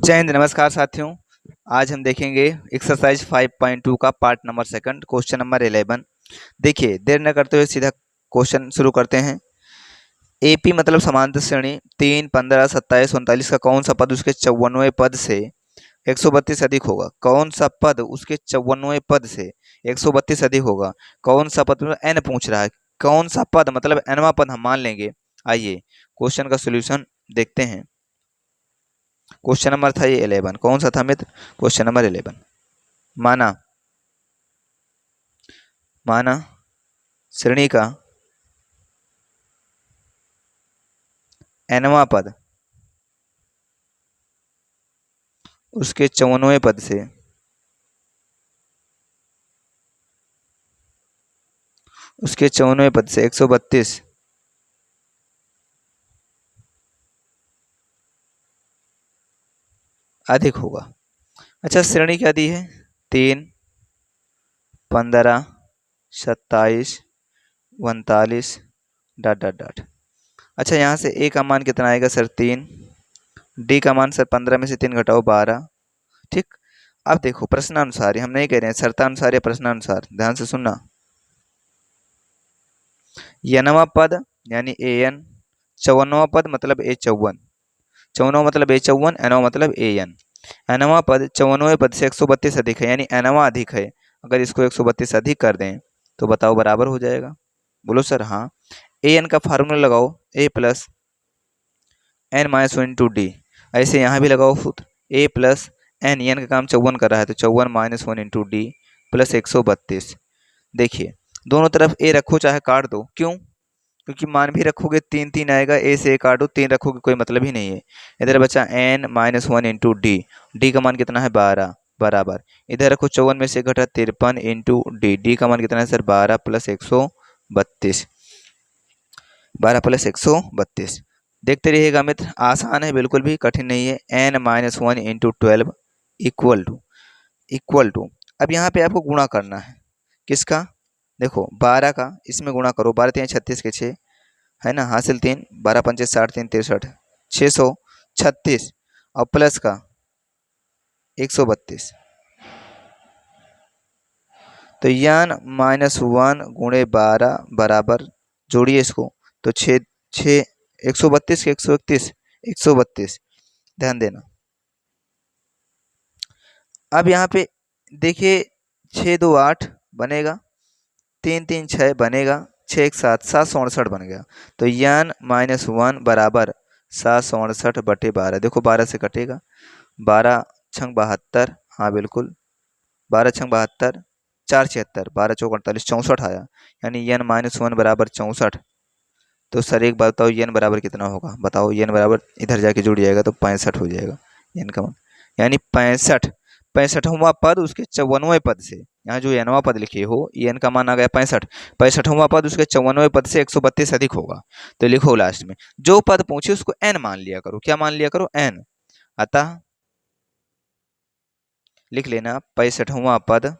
जय हिंद। नमस्कार साथियों। आज हम देखेंगे एक्सरसाइज 5.2 का part number second question number 11। देखिए, देर न करते हुए सीधा क्वेश्चन शुरू करते हैं। एपी मतलब समांतर श्रेणी 3, 15, 27, 39 का कौन सा पद उसके 54वें पद से 132 अधिक होगा? कौन सा पद उसके 54वें पद से 132 अधिक होगा? कौन सा पद मतलब एन पूछ रहा है, कौन सा पद मतलब एनवा पद हम मान लेंगे। आइए क्वेश्चन का सोल्यूशन देखते हैं। क्वेश्चन नंबर था ये 11। कौन सा था मित्र? Question number 11। माना माना श्रेणी का एनवा पद उसके 54वें पद से उसके 54वें पद से 132 अधिक होगा। अच्छा, श्रेणी क्या दी है? 3, 15, 27, 39 डॉट डॉट डॉट। अच्छा, यहाँ से ए का मान कितना आएगा सर? 3। डी का मान सर 15 में से 3 घटाओ 12। ठीक। अब देखो, प्रश्नानुसार, हम नहीं कह रहे हैं शर्तानुसार या प्रश्नानुसार, ध्यान से सुनना। एनवा पद यानी ए एन, 54वां पद मतलब ए 54, 54वां मतलब ए 54, एनवा मतलब ए एन। एनवा पद 54वें पद से 132 अधिक है, यानी एनवा अधिक है। अगर इसको 132 अधिक कर दें तो बताओ बराबर हो जाएगा? बोलो सर हाँ। ए एन का फार्मूला लगाओ, A plus N minus one into D. ऐसे यहाँ भी लगाओ सूत्र, ए प्लस एन का काम 54 कर रहा है तो 54 minus one into D plus 132। देखिए, दोनों तरफ ए रखो चाहे काट दो, क्यों? क्योंकि मान भी रखोगे 3 3 आएगा, ए से ए काटो, 3 रखोगे कोई मतलब ही नहीं है। इधर बचा N minus one into D, D का मान कितना है? 12 बराबर। इधर रखो 54 में से घटा 53 इंटू डी, डी का मान कितना है सर? 12 plus 132, 12 plus 132। देखते रहिएगा मित्र, आसान है, बिल्कुल भी कठिन नहीं है। N minus one into 12 equal to अब यहाँ पे आपको गुणा करना है। किसका? देखो 12 का इसमें गुणा करो, 12 3 36 के 6 है ना, हासिल 3, 12 पंचे 60, 3 63, 636 और प्लस का 132। तो यान माइनस वन गुणे 12 बराबर, जोड़िए इसको तो 6 6 132 के 131, 132। ध्यान देना। अब यहाँ पे देखिए, 6 2 8 बनेगा, 3 3 6 बनेगा, 6 1 7, 768 बन गया। तो यान माइनस वन बराबर 768 बटे 12। देखो 12 से कटेगा, 12 छंग 72, हाँ बिल्कुल, 12 छंग 72, 4 76, 12 चौक 48, 64 आया। यानी एन माइनस वन बराबर 64। तो सर एक बात बताओ, एन बराबर कितना होगा? बताओ, एन बराबर इधर जाके जुड़ जाएगा तो 65 हो जाएगा एन का मान, यानी 65। 65वां पद उसके 54वें पद से, यहाँ जो एनवा पद लिखे हो, एन का मान आ गया 65, 65वां पद उसके 54वें पद से 132 अधिक होगा। तो लिखो लास्ट में जो पद पूछे उसको एन मान लिया करो। क्या मान लिया करो? एन। अतः लिख लेना 65वां पद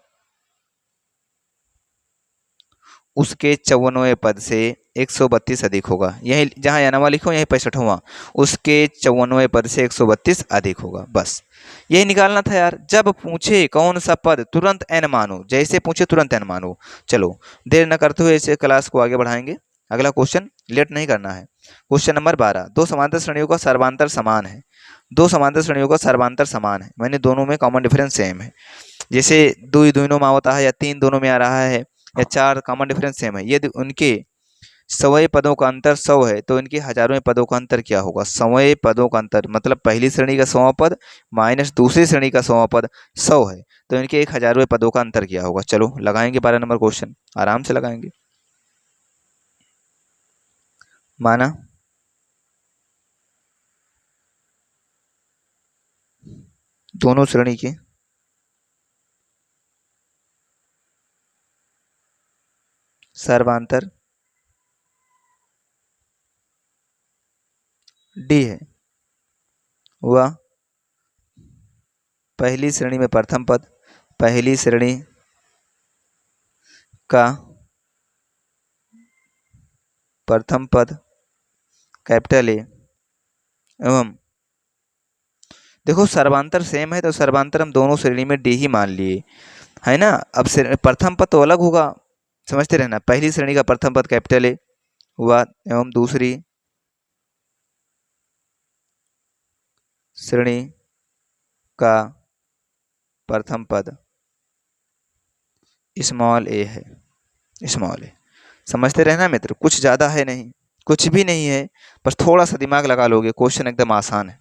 उसके 54वें पद से 132 अधिक होगा। यही जहाँ एनवा लिखो यही 65वां, उसके 54वें पद से 132 अधिक होगा। बस यही निकालना था यार। जब पूछे कौन सा पद तुरंत एन मानो, जैसे पूछे तुरंत एन मानो। चलो देर न करते हुए इसे क्लास को आगे बढ़ाएंगे। अगला क्वेश्चन लेट नहीं करना है। Question number 12। दो समांतर श्रेणियों का सर्वांतर समान है। दो समांतर श्रेणियों का सर्वांतर समान है, मैंने दोनों में कॉमन डिफरेंस सेम है। जैसे दो दोनों में होता है, या 3 दोनों में आ रहा है, या 4 कॉमन डिफरेंस सेम है। यदि उनके सवय पदों का अंतर 100 है तो इनके हजारों पदों का अंतर क्या होगा? सवय पदों का अंतर मतलब पहली श्रेणी का 100वां पद माइनस दूसरी श्रेणी का 100वां पद 100 है, तो इनके 1000वें पदों का अंतर क्या होगा? चलो लगाएंगे 12 नंबर क्वेश्चन, आराम से लगाएंगे। माना दोनों श्रेणी के सर्वांतर डी है, वह पहली श्रेणी में प्रथम पद, पहली श्रेणी का प्रथम पद कैपिटल ए एवं देखो सर्वांतर सेम है तो सर्वांतर हम दोनों श्रेणी में डी ही मान लिए, है ना। अब प्रथम पद तो अलग होगा, समझते रहना। पहली श्रेणी का प्रथम पद कैपिटल ए हुआ एवं दूसरी श्रेणी का प्रथम पद स्मॉल ए है, स्मॉल ए। समझते रहना मित्र, कुछ ज़्यादा है नहीं, कुछ भी नहीं है, बस थोड़ा सा दिमाग लगा लोगे, क्वेश्चन एकदम आसान है।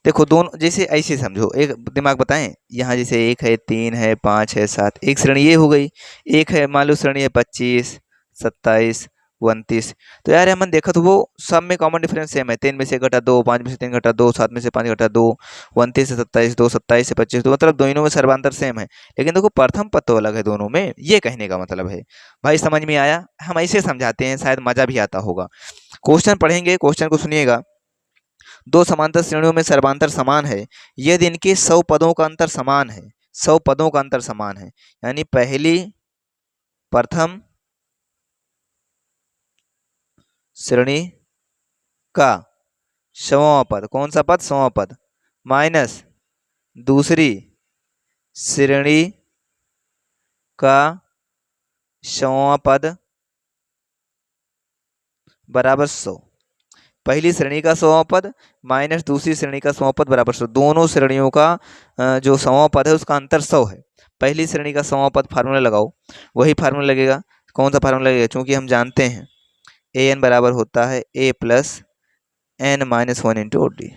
देखो दोनों जैसे ऐसे समझो, एक दिमाग बताएं, यहाँ जैसे 1 है 3 है 5 है 7, एक श्रेणी ये हो गई। एक है मान लो श्रेणी है 25 27 29, तो यार हमने देखा तो वो सब में कॉमन डिफरेंस सेम है। 3 में से घटा 2, 5 में से 3 घटा 2, 7 में से 5 घटा 2, 29 से 27 2, 27 से 25 2, मतलब दोनों में सर्वांतर सेम है। लेकिन देखो प्रथम पद तो अलग है दोनों में, ये कहने का मतलब है। भाई समझ में आया? हम ऐसे समझाते हैं, शायद मजा भी आता होगा। क्वेश्चन पढ़ेंगे, क्वेश्चन को सुनिएगा। दो समांतर श्रेणियों में सर्वांतर समान है यदि इनके 100 पदों का अंतर समान है। 100 पदों का अंतर समान है, यानी पहली प्रथम श्रेणी का 100वां पद, कौन सा पद? 100वां पद, माइनस दूसरी श्रेणी का 100वां पद बराबर 100। पहली श्रेणी का 100वां पद माइनस दूसरी श्रेणी का 100वां पद बराबर 100। दोनों श्रेणियों का जो 100वां पद है उसका अंतर 100 है। पहली श्रेणी का 100वां पद फार्मूला लगाओ, वही फार्मूला लगेगा। कौन सा फार्मूला लगेगा? क्योंकि हम जानते हैं ए एन बराबर होता है A plus N minus 1 into D.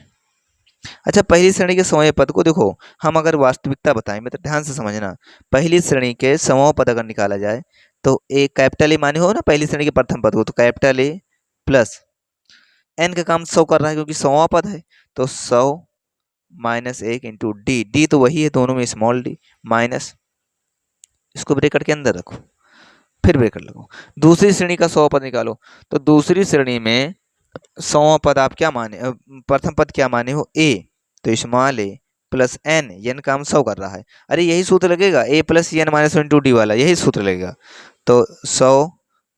अच्छा, पहली श्रेणी के 100वें पद को देखो, हम अगर वास्तविकता बताएं मतलब ध्यान से समझना, पहली श्रेणी के 100वां पद अगर निकाला जाए तो ए कैपिटल ए माने हो ना पहली श्रेणी के प्रथम पद को, तो कैपिटल ए प्लस एन का काम 100 कर रहा है क्योंकि 100वां पद है, तो 100 माइनस 1 इंटू डी, डी तो वही है दोनों में स्मॉल डी, माइनस इसको ब्रैकेट के अंदर रखो, फिर ब्रैकेट लगाओ। दूसरी श्रेणी का 100 पद निकालो, तो दूसरी श्रेणी में 100वां पद आप क्या माने, प्रथम पद क्या माने हो? ए, तो स्मॉल ए प्लस एन, एन का हम 100 कर रहा है। अरे यही सूत्र लगेगा, A plus N minus 1 into D वाला, यही सूत्र लगेगा। तो 100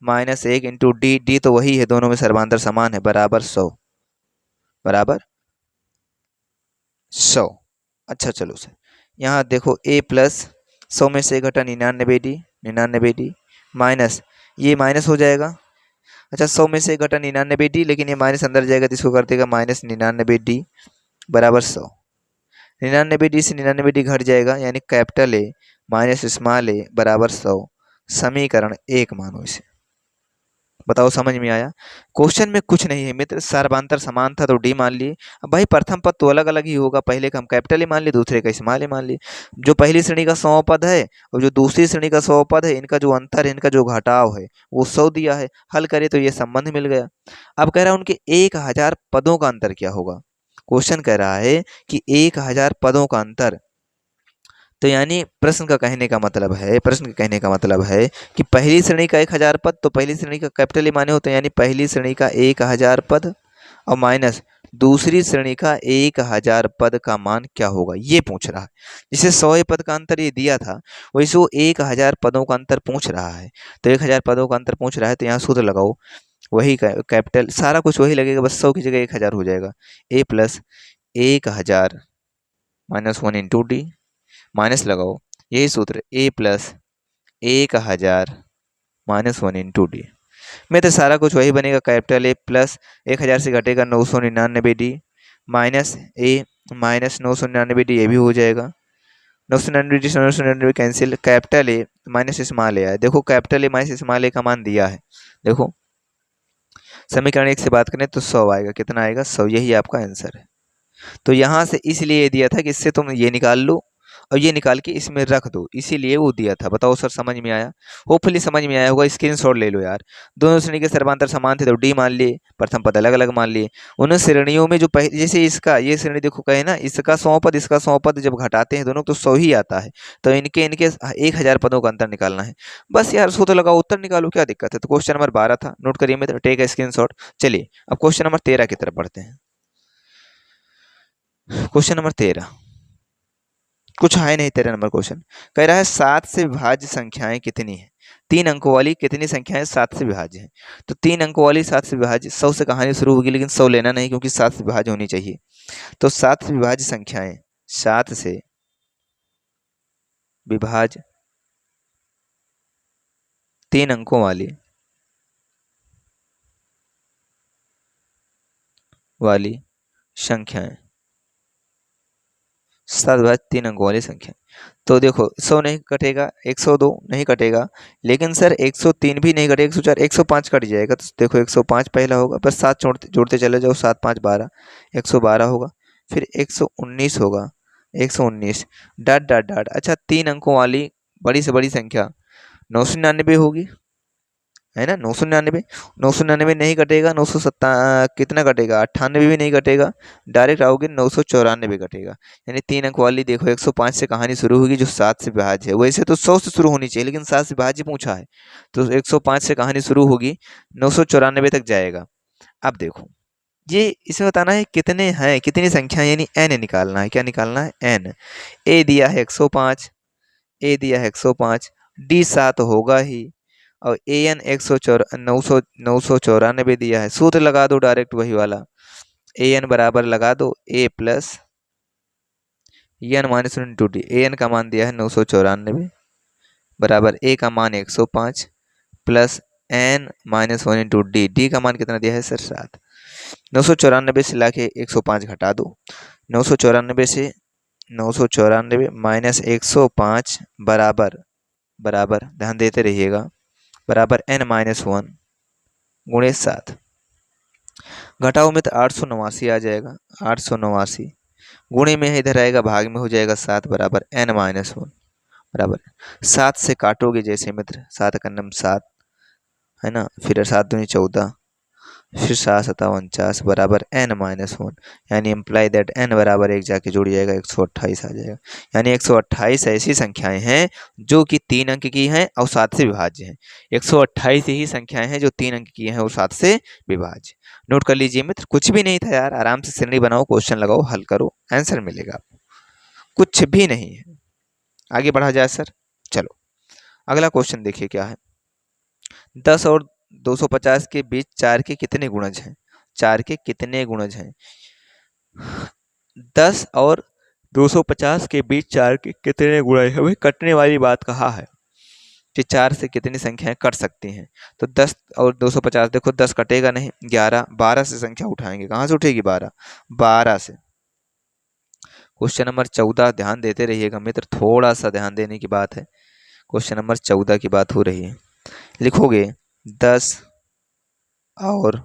माइनस 1 इंटू डी, डी तो वही है दोनों में सर्वांतर समान है, बराबर 100, बराबर 100। अच्छा चलो सर, यहाँ देखो ए प्लस 100 में से घटा 99 डी, 99 डी माइनस ये माइनस हो जाएगा। अच्छा 100 में से घटा 99 डी, लेकिन ये माइनस अंदर जाएगा तो इसको कर देगा माइनस 99 डी बराबर 100। 99 डी से 99 डी घट जाएगा, यानी कैपिटल ए माइनस स्मॉल ए बराबर 100। समीकरण 1 मानो इसे। बताओ समझ में आया? क्वेश्चन में कुछ नहीं है मित्र, सर्वांतर समान था तो डी मान लिए। अब भाई प्रथम पद तो अलग अलग ही होगा, पहले का हम कैपिटल ही मान लिए, दूसरे का स्मॉल ही मान लिए। जो पहली श्रेणी का 100 पद है और जो दूसरी श्रेणी का 100 पद है, इनका जो अंतर है, इनका जो घटाव है वो 100 दिया है। हल करे तो ये संबंध मिल गया। अब कह रहा है उनके 1000 पदों का अंतर क्या होगा। क्वेश्चन कह रहा है कि 1000 पदों का अंतर, तो यानी प्रश्न का कहने का मतलब है, प्रश्न के कहने का मतलब है कि पहली श्रेणी का 1000 पद, तो पहली श्रेणी का कैपिटल ए माने होते हैं, यानी पहली श्रेणी का 1000 पद और माइनस दूसरी श्रेणी का 1000 पद का मान क्या होगा, ये पूछ रहा है। जिसे 100 पद का अंतर ये दिया था, वैसे वो 1000 पदों का अंतर पूछ रहा है। तो 1000 पदों का अंतर पूछ रहा है, तो यहाँ सूत्र लगाओ, वही कैपिटल सारा कुछ वही लगेगा, बस 100 की जगह 1000 हो जाएगा। A plus 1000 minus 1 into D, minus लगाओ, यही सूत्र A plus 1000 minus 1 into D में, तो सारा कुछ वही बनेगा। कैपिटल ए प्लस 1000 से घटेगा 999 D minus A minus 999 D, ये भी हो जाएगा। 999 D 999 cancel, capital A minus small A आया। देखो capital A minus small A का मान दिया है। देखो समीकरण 1 से बात करें तो 100 आएगा, कितना आएगा? 100, यही आपका आंसर है। तो यहाँ से इसलिए दिया था कि इससे तुम ये निकाल लो और ये निकाल के इसमें रख दो, इसीलिए वो दिया था। बताओ सर समझ में आया? होपफुली समझ में आया होगा। स्क्रीनशॉट ले लो यार। दोनों श्रेणी के सर्वांतर समान थे तो डी मान लिए, प्रथम पद अलग अलग मान लिए। उन श्रेणियों में जो पहले, जैसे इसका ये श्रेणी देखो कहे ना, इसका 100 पद इसका 100 पद जब घटाते हैं दोनों तो 100 ही आता है। तो इनके 1000 पदों का अंतर निकालना है। बस यार सूत्र लगाओ, उत्तर निकालो, क्या दिक्कत है। तो क्वेश्चन नंबर 12 था, नोट करिए मेरे, टेक ए स्क्रीनशॉट। चलिए अब क्वेश्चन नंबर 13 की तरफ बढ़ते हैं। क्वेश्चन नंबर 13 कुछ है नहीं। 13 नंबर क्वेश्चन कह रहा है 7 से विभाज्य संख्याएं कितनी है। 3 अंकों वाली कितनी संख्याएं 7 से विभाज्य हैं? तो 3 अंकों वाली 7 से विभाज्य 100 से कहानी शुरू होगी, लेकिन 100 लेना नहीं क्योंकि 7 से विभाज्य होनी चाहिए। तो 7 से विभाज्य संख्याएं, 7 से विभाज्य 3 अंकों वाली संख्याएं, 7 विभाज्य 3 अंकों वाली संख्या। तो देखो 100 नहीं कटेगा, 102 नहीं कटेगा, लेकिन सर 103 भी नहीं कटेगा, 104, 105 कट जाएगा। तो देखो 105 पहला होगा, बस 7 जोड़ते जोड़ते चले जाओ, 7 5 12, 112 होगा, फिर 119 होगा, 119 डॉट डॉट डॉट। अच्छा 3 अंकों वाली बड़ी से बड़ी संख्या 999 होगी, है ना। 999, 999 नहीं कटेगा, 970 कितना कटेगा, 98 भी नहीं कटेगा, डायरेक्ट आओगे 994 कटेगा। यानी 3 अंक वाली देखो 105 से कहानी शुरू होगी जो 7 से विभाज्य है। वैसे तो 100 से शुरू होनी चाहिए, लेकिन 7 से विभाज्य पूछा है, तो 105 से कहानी शुरू होगी, 994 तक जाएगा। अब देखो ये इसे बताना है कितने हैं, कितनी संख्या, यानी n निकालना है। क्या निकालना है? n। a दिया है 105, a दिया है 105, d 7 होगा ही, और an 994 दिया है। सूत्र लगा दो डायरेक्ट वही वाला, an बराबर लगा दो a plus n minus 1 into D. an का मान दिया है 994 बराबर a का मान 105 plus n minus 1 into D. D का मान कितना दिया है सर? 7। 994 से लाके 105 घटा दो, 994 से 994 माइनस 105 बराबर बराबर, ध्यान देते रहिएगा, बराबर n माइनस 1 गुणे 7। घटाओ में तो 889 आ जाएगा, 889 गुणे में इधर आएगा, भाग में हो जाएगा 7 बराबर n माइनस 1 बराबर 7 से काटोगे जैसे मित्र, 7 का नम 7 है ना, फिर 7 दूनी 14, फिर 7 7 49 बराबर n माइनस 1, यानी इम्प्लाई दैट n बराबर 1 जाके जुड़ जाएगा, 128 आ जाएगा। यानी 128 ऐसी संख्याएं हैं जो कि 3 अंक की हैं और 7 से विभाज्य हैं। 128 ही संख्याएं हैं जो 3 अंक की हैं और 7 से विभाज्य। नोट कर लीजिए मित्र, कुछ भी नहीं था यार, आराम से श्रेणी बनाओ, क्वेश्चन लगाओ, हल करो, आंसर मिलेगा आपको, कुछ भी नहीं है। आगे बढ़ा जाए सर, चलो अगला क्वेश्चन देखिए क्या है। 10 और 250 के बीच 4 के कितने गुणज हैं? 4 के कितने गुणज हैं? 10 और 250 के बीच 4 के कितने गुणज हैं? वही कटने वाली बात कहा है कि 4 से कितनी संख्याएं कट सकती हैं। तो 10 और 250, देखो 10 कटेगा नहीं, 11, 12 से संख्या उठाएंगे, कहाँ से उठेगी? 12, 12 से। क्वेश्चन नंबर 14 ध्यान देते रहिएगा मित्र, थोड़ा सा ध्यान देने की बात है। क्वेश्चन नंबर 14 की बात हो रही है। लिखोगे 10 और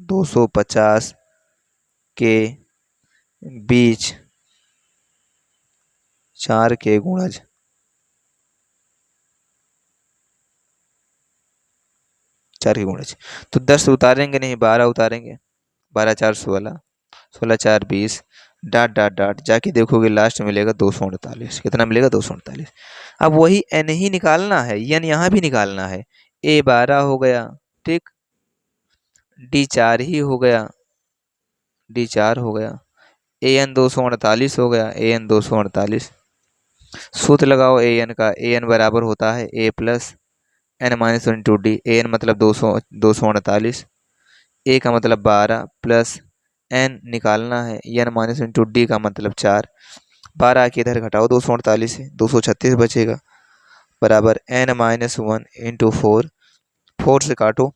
250 के बीच 4 के गुणज, तो 10 उतारेंगे नहीं, 12 उतारेंगे, 12 4 16, 16 4 20, डाट डाट डाट जाके देखोगे लास्ट मिलेगा 248। कितना मिलेगा? 248। अब वही n ही निकालना है, n यहाँ भी निकालना है। a 12 हो गया, ठीक, d 4 ही हो गया, d 4 हो गया, an 248 हो गया, an 248। सूत्र लगाओ an का, an बराबर होता है a plus n minus 1 into D. an मतलब 248, a का मतलब 12 प्लस n निकालना है, n माइनस इंटू डी का मतलब 4। 12 के इधर घटाओ 248 से, 236 बचेगा, बराबर n माइनस 1 इंटू 4, 4 से काटो,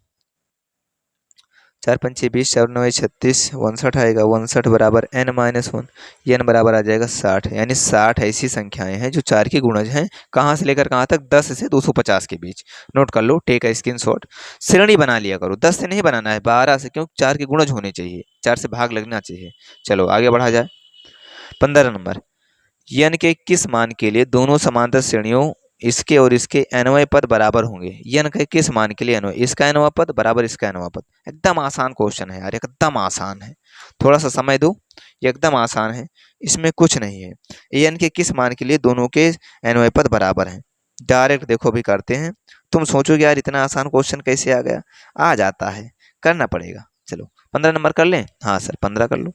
4 पंचे 20, 4 9 36, 59 आएगा, 59 बराबर n माइनस 1, n बराबर आ जाएगा 60। यानी 60 ऐसी संख्याएं हैं जो 4 के गुणज हैं, कहाँ से लेकर कहाँ तक? 10 से 250 के बीच। नोट कर लो, टेक अ स्क्रीनशॉट, श्रेणी बना लिया करो। 10 से नहीं बनाना है, 12 से, क्योंकि 4 के गुणज होने चाहिए, 4 से भाग लगना चाहिए। चलो आगे बढ़ा जाए। 15 नंबर, n के किस मान के लिए दोनों समांतर श्रेणियों इसके और इसके एनवाय पद बराबर होंगे? n के किस मान के लिए एनवाय, इसका एनवाय पद बराबर इसका एनवाय पद। एकदम आसान क्वेश्चन है यार, एकदम आसान है, थोड़ा सा समय दो, ये एकदम आसान है, इसमें कुछ नहीं है। n के किस मान के लिए दोनों के एनवाय पद बराबर हैं? डायरेक्ट देखो भी करते हैं। तुम सोचोगे यार इतना आसान क्वेश्चन कैसे आ गया, आ जाता है, करना पड़ेगा। चलो 15 नंबर कर लें। हाँ सर 15 कर लो।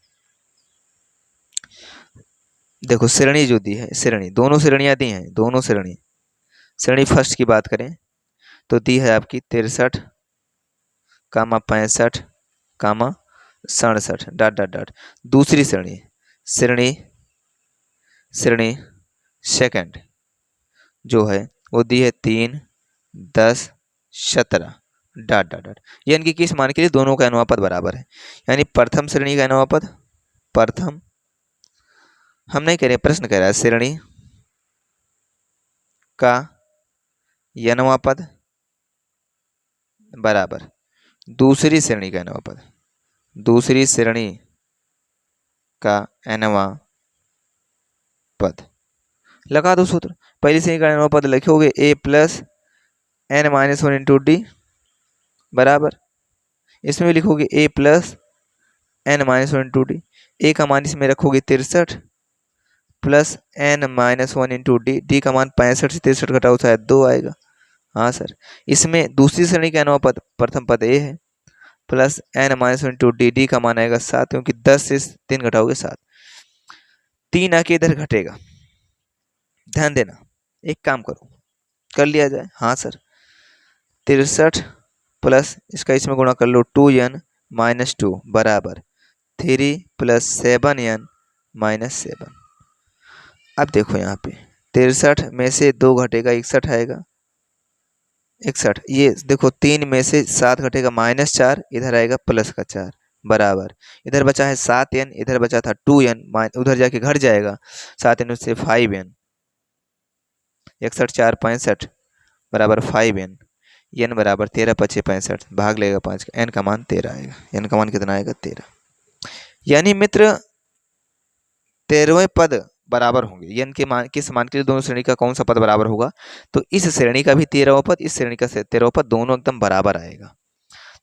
देखो श्रेणी जो दी है, श्रेणी, दोनों श्रेणियां दी हैं, दोनों श्रेणी, श्रेणी फर्स्ट की बात करें तो दी है आपकी 63, 65, 67, डॉट डॉट डॉट। दूसरी श्रेणी श्रेणी श्रेणी सेकंड जो है वो दी है 3, 10, 17, डॉट डॉट डॉट। यानी कि किस मान के लिए दोनों का अनुपात बराबर है। यानी प्रथम श्रेणी का अनुपात, प्रथम हम नहीं कह रहे, प्रश्न कह रहा है श्रेणी का अनुपात बराबर दूसरी श्रेणी का अनुपात, दूसरी श्रेणी का अनुपात। लगा दो सूत्र। पहली श्रेणी का अनुपात लिखोगे a plus n minus 1 into D बराबर, इसमें भी लिखोगे a plus n minus 1 into D. A का मान इसमें रखोगे 63 plus n minus 1 into D. D का मान 65 से 63 घटाओ शायद 2 आएगा। हाँ सर, इसमें दूसरी श्रेणी का अनुपात प्रथम पद ए है plus n minus 1 into D. D का मान आएगा 7, क्योंकि 10 से 3 घटाओगे 7। 3 आके इधर घटेगा, ध्यान देना। एक काम करो, कर लिया जाए। हाँ सर, 63 प्लस इसका इसमें गुणा कर लो 2n माइनस 2 बराबर 3 प्लस 7n माइनस 7। अब देखो यहाँ पे 63 में से 2 घटेगा 61 आएगा, 61। ये देखो 3 में से 7 घटेगा माइनस 4, इधर आएगा प्लस का 4 बराबर, इधर बचा है 7n, इधर बचा था 2n, उधर जाके घट जाएगा 7n उससे 5n। 61 4 65 बराबर 5n। n बराबर 13 5 65, भाग लेगा 5 का, n का मान 13 आएगा। n का मान कितना आएगा 13। यानी मित्र 13वें पद बराबर होंगे। n के मान किस मान के लिए दोनों श्रेणी का कौन सा पद बराबर होगा? तो इस श्रेणी का भी 13वां पद, इस श्रेणी का 13वां पद, दोनों एकदम बराबर आएगा।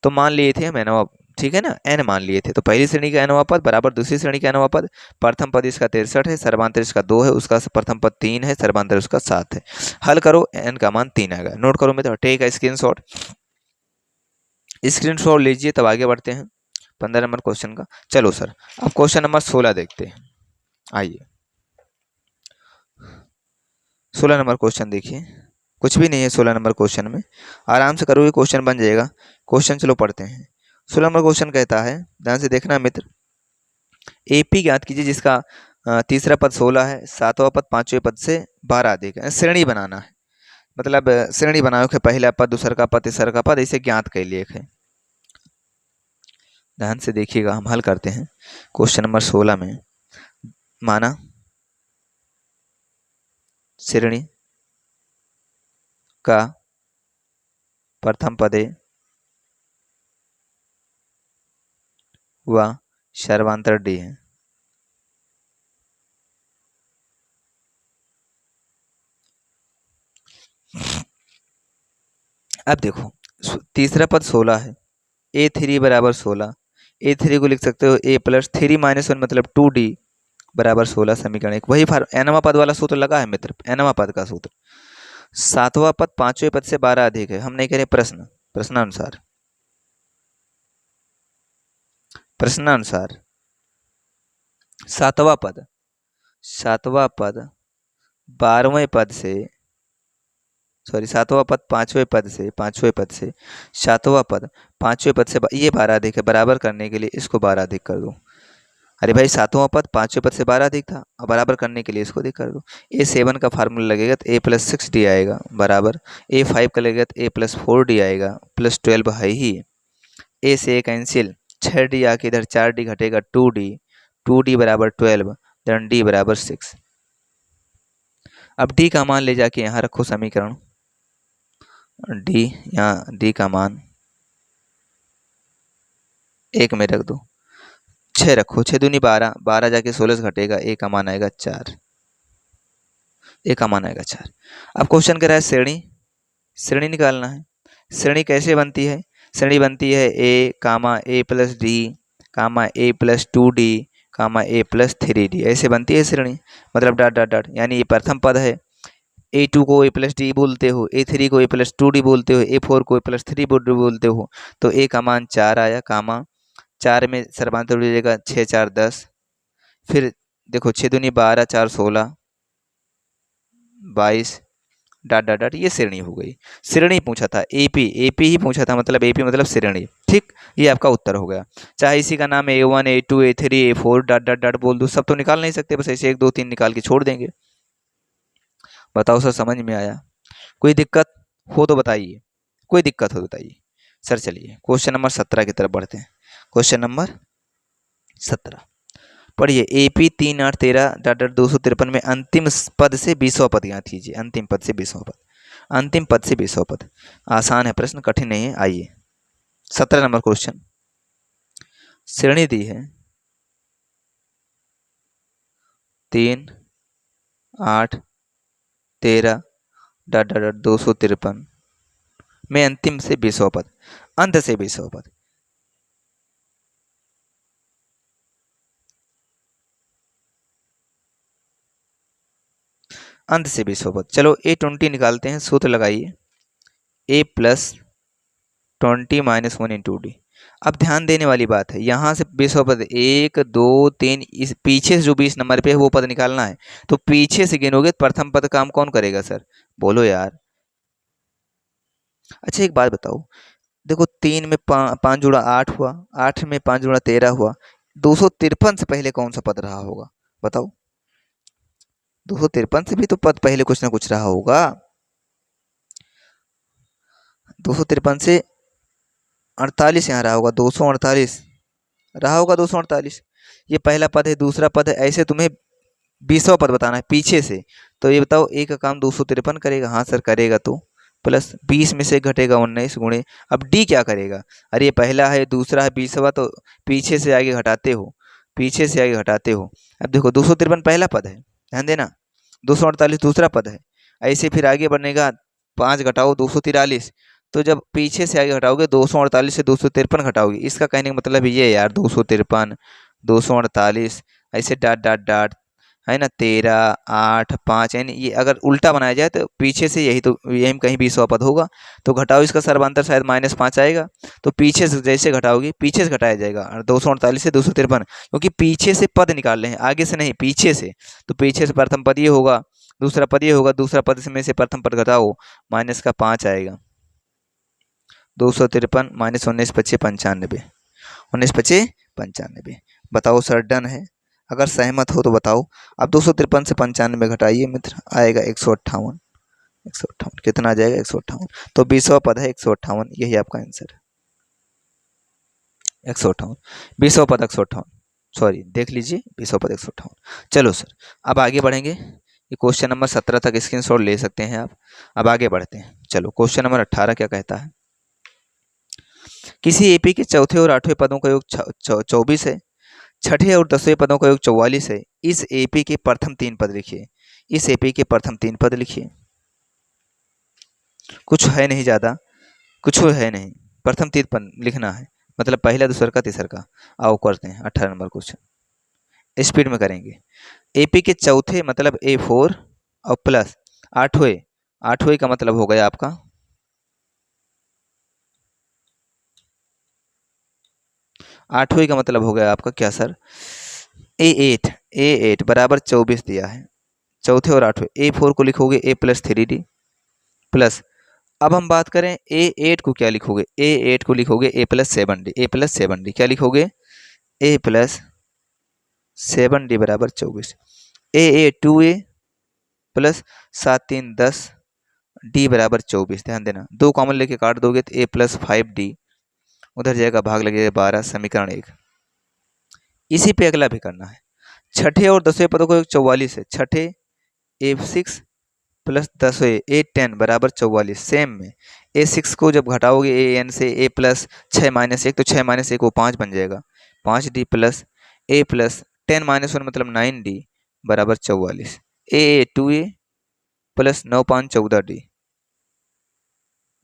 तो मान लिए थे हम nवां, ठीक है ना, n मान लिए थे। तो पहली श्रेणी का nवां पद बराबर दूसरी श्रेणी का nवां पद। प्रथम पद इसका 63 है, सर्वांतर इसका 2 है, उसका प्रथम पद 3 है, सर्वांतर उसका 7 है। हल करो, n का मान 3 आएगा। नोट करो मित्र, टेक का स्क्रीनशॉट, स्क्रीनशॉट लीजिए, तब आगे बढ़ते हैं 15 नंबर क्वेश्चन का। चलो सर, अब क्वेश्चन नंबर 16 देखते हैं। आइए 16 नंबर क्वेश्चन देखिए। कुछ भी नहीं है 16 नंबर क्वेश्चन में, आराम से करोगे क्वेश्चन बन जाएगा। क्वेश्चन चलो पढ़ते हैं। 16 नंबर क्वेश्चन कहता है, ध्यान से देखना मित्र, एपी ज्ञात कीजिए जिसका तीसरा पद 16 है, सातवां पद पांचवें पद से 12 अधिक है। श्रेणी बनाना है, मतलब श्रेणी बनाओ कि पहला पद, दूसरा का पद, तीसरा का पद, इसे ज्ञात कर लिए है। ध्यान से देखिएगा, हम हल करते हैं क्वेश्चन नंबर 16 में। माना श्रेणी का प्रथम पद ए व सर्वांतर डी है। अब देखो तीसरा पद 16 है, a3 बराबर 16। a3 को लिख सकते हो a प्लस 3 माइनस 1 मतलब 2d बराबर 16। समीकरण एक, वही nवां पद वाला सूत्र लगा है मित्र, nवां पद का सूत्र। सातवां पद पांचवें पद से 12 अधिक है, हम नहीं करें प्रश्न, प्रश्नानुसार, प्रश्नानुसार सातवां पद 12वें पद से, सॉरी सातवां पद पांचवें पद से, सातवां पद पांचवें पद से ये 12 अधिक है। बराबर करने के लिए इसको 12 अधिक कर दो। अरे भाई सातवां पद पांचवें पद से 12 अधिक था, और बराबर करने के लिए इसको अधिक कर दो। a7 का फार्मूला लगेगा तो a प्लस 6d आएगा बराबर, a5 का लगेगा तो a प्लस 4d आएगा, प्लस 12 है ही। a से a कैंसिल, 6d आके इधर 4d घटेगा 2d, 2d बराबर 12, देन d बराबर 6। अब d का मान ले जाके यहाँ रखो समीकरण, d यहाँ d का मान 1 में रख दो, 6 रखो, 6 दूनी 12, 12 जाके 16 से घटेगा, a का मान आएगा 4, a का मान आएगा 4। अब क्वेश्चन कह रहा है श्रेणी, श्रेणी निकालना है। श्रेणी कैसे बनती है? श्रेणी बनती है a comma a plus D comma a plus 2d comma a plus 3d, ऐसे बनती है श्रेणी। मतलब डॉट डॉट डॉट, यानी ये प्रथम पद है, a2 को a प्लस डी बोलते हो, a3 को a प्लस 2d बोलते हो, a4 को a प्लस 3d बोलते हो। तो a का मान 4 आया, कामा 4 में सर्वांतर हो जाएगा 6 4 10। फिर देखो 6 दूनी 12, 4 16, 22, डॉट डॉट डॉट, ये श्रेणी हो गई। श्रेणी पूछा था, एपी, एपी ही पूछा था, मतलब एपी मतलब श्रेणी। ठीक, ये आपका उत्तर हो गया। चाहे इसी का नाम A1 A2 A3 A4 dot dot dot बोल दूँ, सब तो निकाल नहीं सकते, बस ऐसे 1 2 3 निकाल के छोड़ देंगे। बताओ सर, समझ में आया? कोई दिक्कत हो तो बताइए, कोई दिक्कत हो तो बताइए। सर चलिए क्वेश्चन नंबर 17 की तरफ बढ़ते हैं। क्वेश्चन नंबर 17 पढ़िए। AP 3 8 13 डॉट डॉट 253 में अंतिम पद से 20वां पद ज्ञात कीजिए। अंतिम पद से 20वां पद, अंतिम पद से 20वां पद। आसान है प्रश्न, कठिन नहीं है। आइए 17 नंबर क्वेश्चन। श्रेणी दी है 3 8 13 डॉट डॉट डॉट 253 में अंतिम से 20वां पद, अंत से 20वां पद। अंत से 20वां पद। चलो A20 निकालते हैं, सूत्र लगाइए। A plus 20 minus 1 into D. अब ध्यान देने वाली बात है, यहाँ से 20वां पद 1 2 3, इस पीछे से जो 20 नंबर पे है वो पद निकालना है। तो पीछे से गिनोगे तो प्रथम पद काम कौन करेगा सर? बोलो यार। अच्छा एक बात बताओ, देखो 3 में 5 जुड़ा 8 हुआ, 8 में 5 जुड़ा 13 हुआ। 253 से पहले कौन सा पद रहा होगा? बताओ। 253 से भी तो पद पहले कुछ ना कुछ रहा होगा। 253 से 48 यहाँ रहा होगा, 248 रहा होगा, 248 ये पहला पद है, दूसरा पद है। ऐसे तुम्हें 20वां पद बताना है पीछे से। तो ये बताओ, ए का काम 253 करेगा? हाँ सर करेगा। तो प्लस 20 में से घटेगा 19 गुणे, अब डी क्या करेगा? अरे ये पहला है, दूसरा है, 20वां, तो पीछे से आगे घटाते हो, पीछे से आगे घटाते हो। अब देखो 253 पहला पद है, ध्यान देना, 248 दूसरा पद है। ऐसे फिर आगे बढ़ने का 5 घटाओ 243, तो जब पीछे से आगे घटाओगे 248 से 253 घटाओगे। इसका कहने का मतलब ये है यार, 253 248 ऐसे डॉट डॉट डॉट है ना, 13 8 5, यानी ये अगर उल्टा बनाया जाए तो पीछे से यही, तो यही कहीं 20वां पद होगा। तो घटाओ इसका सर्वांतर, शायद -5 आएगा। तो पीछे से जैसे घटाओगी, पीछे से घटाया जाएगा 248 से 253, क्योंकि पीछे से पद निकाल रहे हैं, आगे से नहीं, पीछे से। तो पीछे से प्रथम पद ये होगा, दूसरा पद ये होगा, दूसरा पद में से प्रथम पद घटाओ, -5 आएगा। 253 माइनस 19 पच्चे 95, 19 पच्चे 95। बताओ सर डन है? अगर सहमत हो तो बताओ। अब 253 से 95 घटाइए मित्र, आएगा 158। 158 कितना आ जाएगा? 158। तो 20वां पद है 158, यही आपका आंसर है 158। 20वां पद 158, सॉरी देख लीजिए, 20वां पद 158। चलो सर अब आगे बढ़ेंगे। ये क्वेश्चन नंबर 17 तक स्क्रीनशॉट ले सकते हैं आप। अब आगे बढ़ते हैं। चलो क्वेश्चन नंबर 18 क्या कहता है? किसी एपी के चौथे और 8वें पदों का योग 24 है, छठे और 10वें पदों का योग 44 है। इस एपी के प्रथम 3 पद लिखिए। इस एपी के प्रथम 3 पद लिखिए। कुछ है नहीं ज़्यादा, कुछ है नहीं, प्रथम 3 पद लिखना है, मतलब पहला दूसरा का तीसरा का। आओ करते हैं 18 नंबर क्वेश्चन, स्पीड में करेंगे। एपी के चौथे मतलब A4 और प्लस 8वें, 8वें का मतलब हो गया आपका 8वें का मतलब हो गया आपका क्या सर? A8, A8 बराबर 24 दिया है, चौथे और 8वें। A4 को लिखोगे A प्लस 3D प्लस, अब हम बात करें A8 को क्या लिखोगे? A8 को लिखोगे A plus 7D, A plus 7D क्या लिखोगे? A प्लस 7D बराबर 24। A 2A प्लस 7 3 10 D बराबर 24। ध्यान देना, 2 कॉमन लेके काट दोगे तो A प्लस 5D, उधर जाएगा भाग लगेगा 12, समीकरण 1। इसी पे अगला भी करना है। छठे और 10वें पदों को 44 है, छठे A6 प्लस 10वें A10 बराबर 44। सेम में A6 को जब घटाओगे AN से, A प्लस 6 माइनस 1, तो 6 माइनस 1 वो 5 बन जाएगा, 5D plus A plus 10 minus 1 मतलब 9D बराबर 44। A 2A प्लस 9 5 14D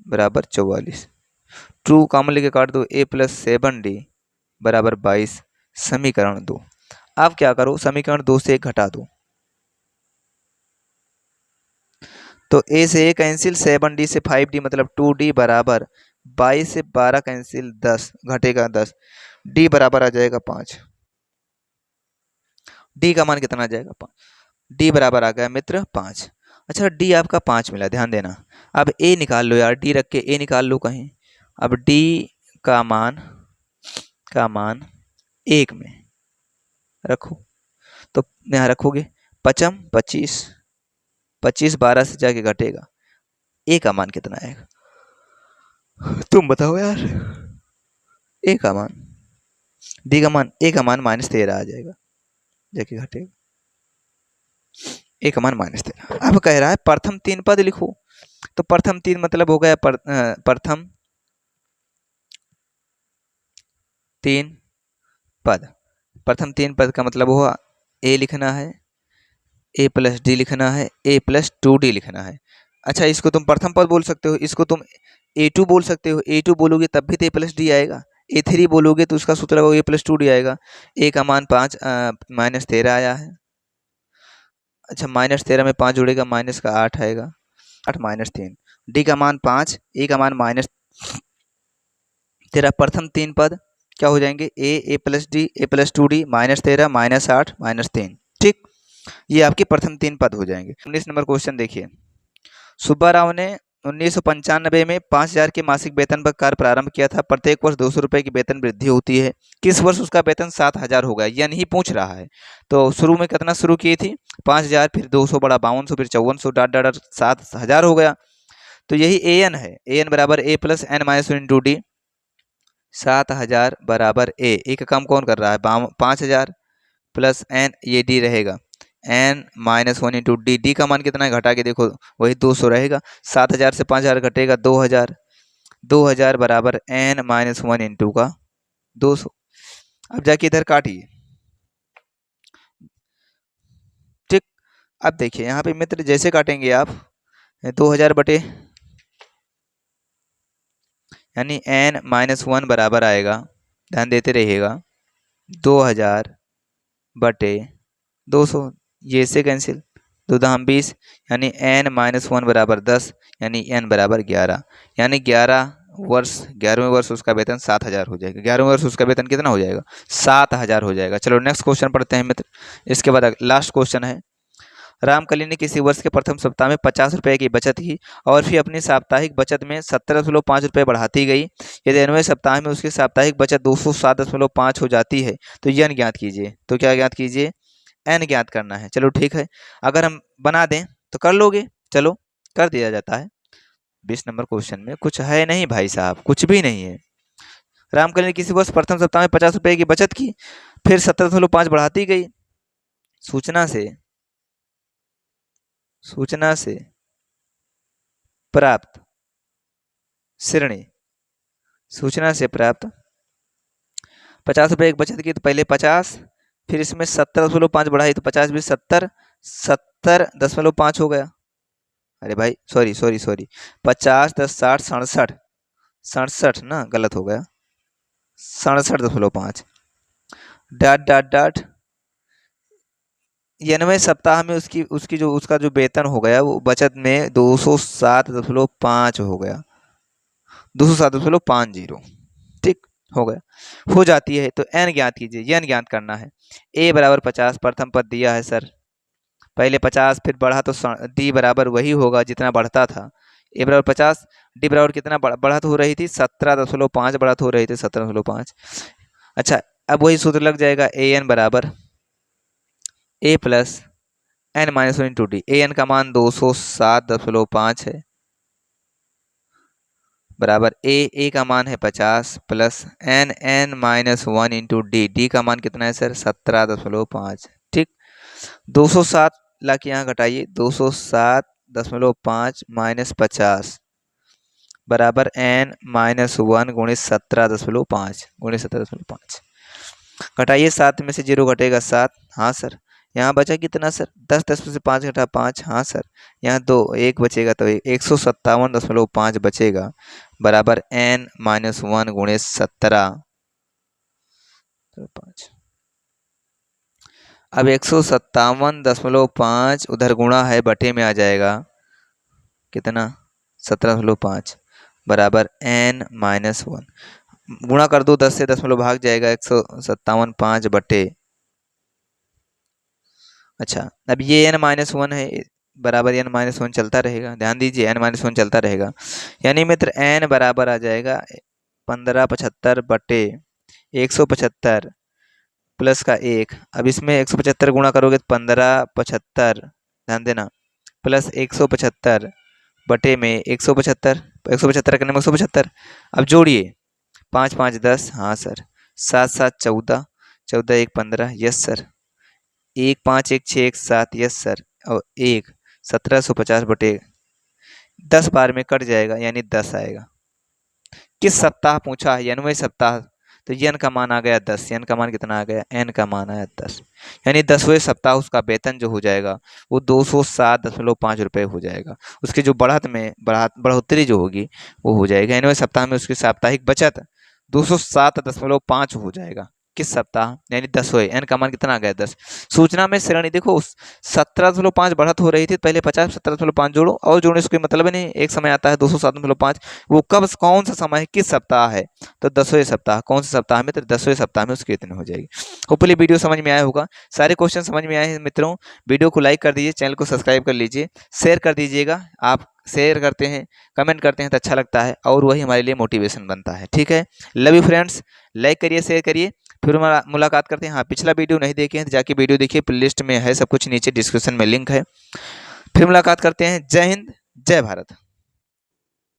बराबर 44। 2 कॉमन लेके काट दो, A प्लस 7D बराबर 22, समीकरण 2। अब क्या करो, समीकरण 2 से 1 घटा दो, तो A से A कैंसिल, 7D से 5D मतलब 2D बराबर 22 से 12 कैंसिल 10, घटेगा 10, D बराबर आ जाएगा 5। D का मान कितना आ जाएगा? 5। D बराबर आ गया मित्र 5। अच्छा डी आपका 5 मिला, ध्यान देना। अब ए निकाल लो यार, डी रख के ए निकाल लो कहीं। अब डी का मान 1 में रखो, तो यहाँ रखोगे 5 25, 25 12 से जाके घटेगा, ए का मान कितना आएगा तुम बताओ यार। ए का मान, डी का मान, ए का मान -13 आ जाएगा, जाके घटेगा, ए का मान -13। अब कह रहा है प्रथम 3 पद लिखो, तो प्रथम 3 मतलब हो गया प्रथम 3 पद। प्रथम 3 पद का मतलब हुआ ए लिखना है, ए प्लस डी लिखना है, ए प्लस 2d लिखना है। अच्छा इसको तुम प्रथम पद बोल सकते हो, इसको तुम A2 बोल सकते हो, A2 बोलोगे तब भी तो ए प्लस डी आएगा, A3 बोलोगे तो उसका सूत्र होगा ए प्लस 2d आएगा। ए का मान -13 आया है। अच्छा -13 में 5 जुड़ेगा, माइनस का 8 आएगा, 8 -3। डी का मान 5, ए का मान -13। प्रथम 3 पद क्या हो जाएंगे, ए प्लस डी, ए प्लस 2d, -13 -8 -3। ठीक, ये आपके प्रथम 3 पद हो जाएंगे। 19 नंबर क्वेश्चन देखिए, सुब्बा राव ने 1995 में 5000 के मासिक वेतन पर कार्य प्रारंभ किया था। प्रत्येक वर्ष 200 रुपये की वेतन वृद्धि होती है। किस वर्ष उसका वेतन 7000 हो गया, यह नहीं पूछ रहा है। तो शुरू में कितना शुरू की थी, 5000, फिर 200 बढ़ा 5200, फिर 5400, डाट डाट 7000 हो गया। तो यही ए एन है, ए एन बराबर A plus N minus into D. 7000 बराबर ए का काम कौन कर रहा है, 5000 प्लस एन, ये डी रहेगा, एन -1 इंटू डी। डी का मान कितना है, घटा के देखो, वही 200 रहेगा। 7000 से 5000 घटेगा 2000, 2000 बराबर एन -1 इंटू का 200। अब जाके इधर काटिए। ठीक, अब देखिए यहाँ पे मित्र जैसे काटेंगे आप, 2000 बटे, यानी एन -1 बराबर आएगा, ध्यान देते रहिएगा, 2000 बटे 200, ये से कैंसिल, 2 दाम 20, यानी n -1 बराबर 10, यानी n बराबर 11, यानी 11वें वर्ष उसका वेतन 7000 हो जाएगा। 11वें वर्ष उसका वेतन कितना हो जाएगा, 7000 हो जाएगा। चलो नेक्स्ट क्वेश्चन पढ़ते हैं मित्र। इसके बाद लास्ट क्वेश्चन है, रामकली ने किसी वर्ष के प्रथम सप्ताह में 50 रुपये की बचत की और फिर अपनी साप्ताहिक बचत में 17.5 रुपये बढ़ाती गई। यदि 9वें सप्ताह में उसकी साप्ताहिक बचत 207.5 हो जाती है तो यन ज्ञात कीजिए। तो क्या ज्ञात कीजिए, एन ज्ञात करना है। चलो ठीक है, अगर हम बना दें तो कर लोगे, चलो कर दिया जाता है। 20 नंबर क्वेश्चन में कुछ है नहीं भाई साहब, कुछ भी नहीं है। रामकली ने किसी वर्ष प्रथम सप्ताह में 50 रुपये की बचत की, फिर 17.5 बढ़ाती गई। सूचना से प्राप्त श्रेणी, सूचना से प्राप्त 50 रुपये की बचत की तो पहले 50, फिर इसमें 17.5 बढ़ाई तो 50 भी 70, 70.5 हो गया। अरे भाई सॉरी 50 10 60 67, 67 ना, गलत हो गया, 67.5 डाट डाट डाट। 9वें सप्ताह में उसका जो वेतन हो गया वो बचत में 207.5 हो गया, 207.50। ठीक हो गया, हो जाती है। तो एन ज्ञात कीजिए, एन ज्ञात करना है। ए बराबर 50 प्रथम पद दिया है सर, पहले 50 फिर बढ़ा तो डी बराबर वही होगा जितना बढ़ता था। ए बराबर 50, डी बराबर कितना बढ़त हो रही थी, 17.5 बढ़त हो रही थी, 17.5। अच्छा अब वही सूत्र लग जाएगा, ए एन बराबर A plus N -1 into D. A N का मान 207.5 है, बराबर ए का मान है 50 plus N -1 into D. D का मान कितना है सर, 17.5। ठीक, 207 ला के यहाँ घटाइए, 207.5 माइनस 50 बराबर n -1 गुणित 17.5 गुणित 17.5। घटाइए, 7 में से 0 घटेगा 7, हाँ सर। यहाँ बचा कितना सर, 10, 10 में से 5 घटा 5, हाँ सर। यहाँ 2 1 बचेगा तो 157.5 बचेगा, बराबर n -1 गुणित 17.5। अब 157.5 उधर गुणा है, बटे में आ जाएगा कितना, 17.5 बराबर n -1। गुणा कर दो 10 से, 10 भाग जाएगा, 157.5 बटे। अच्छा अब ये n -1 है, बराबर n माइनस वन चलता रहेगा। ध्यान दीजिए n माइनस वन चलता रहेगा, यानी मित्र n बराबर आ जाएगा 1575 बटे 175 प्लस का 1। अब इसमें 175 गुणा करोगे तो 1575, ध्यान देना, प्लस 175 बटे में 175, 175 करने में 175। अब जोड़िए, 5 5 10, हाँ sir, 7 7 14, 14 1 15, yes sir, 1 5 1 6 1 7, yes sir, और 1 1750 बटे 10 बार में कट जाएगा, यानी 10 आएगा। किस सप्ताह पूछा है? 90वें सप्ताह। तो n का मान आ गया 10, n का मान कितना आ गया? n का मान आया 10, यानी 10वें सप्ताह उसका वेतन जो हो जाएगा वो 207.5 रुपये हो जाएगा। उसकी जो बढ़ोतरी जो होगी वो हो जाएगी 90वें सप्ताह में, उसकी साप्ताहिक बचत 207.5 हो जाएगा। किस सप्ताह? यानी 10वें। n का मान कितना आ गया? 10। सूचना में श्रेणी देखो, 17.5 बढ़त हो रही थी, पहले 50 17.5 जोड़ो और जोड़ने से कोई मतलब नहीं, एक समय आता है 207.5, वो कब, कौन सा समय है, किस सप्ताह है? तो 10वें सप्ताह। कौन से सप्ताह में? तो 10वें सप्ताह में उसकी इतनी हो जाएगी। होपफुली वीडियो समझ में आया होगा, सारे क्वेश्चन समझ में आए हैं मित्रों। वीडियो को लाइक कर दीजिए, चैनल को सब्सक्राइब कर लीजिए, शेयर कर दीजिएगा। आप शेयर करते हैं, कमेंट करते हैं तो अच्छा लगता है और वही हमारे लिए मोटिवेशन बनता है। ठीक है, लव यू फ्रेंड्स, लाइक करिए, शेयर करिए, फिर मुलाकात करते हैं। हाँ, पिछला वीडियो नहीं देखे हैं तो जाके वीडियो देखिए, प्लेलिस्ट में है सब कुछ, नीचे डिस्क्रिप्शन में लिंक है। फिर मुलाकात करते हैं। जय हिंद, जय भारत।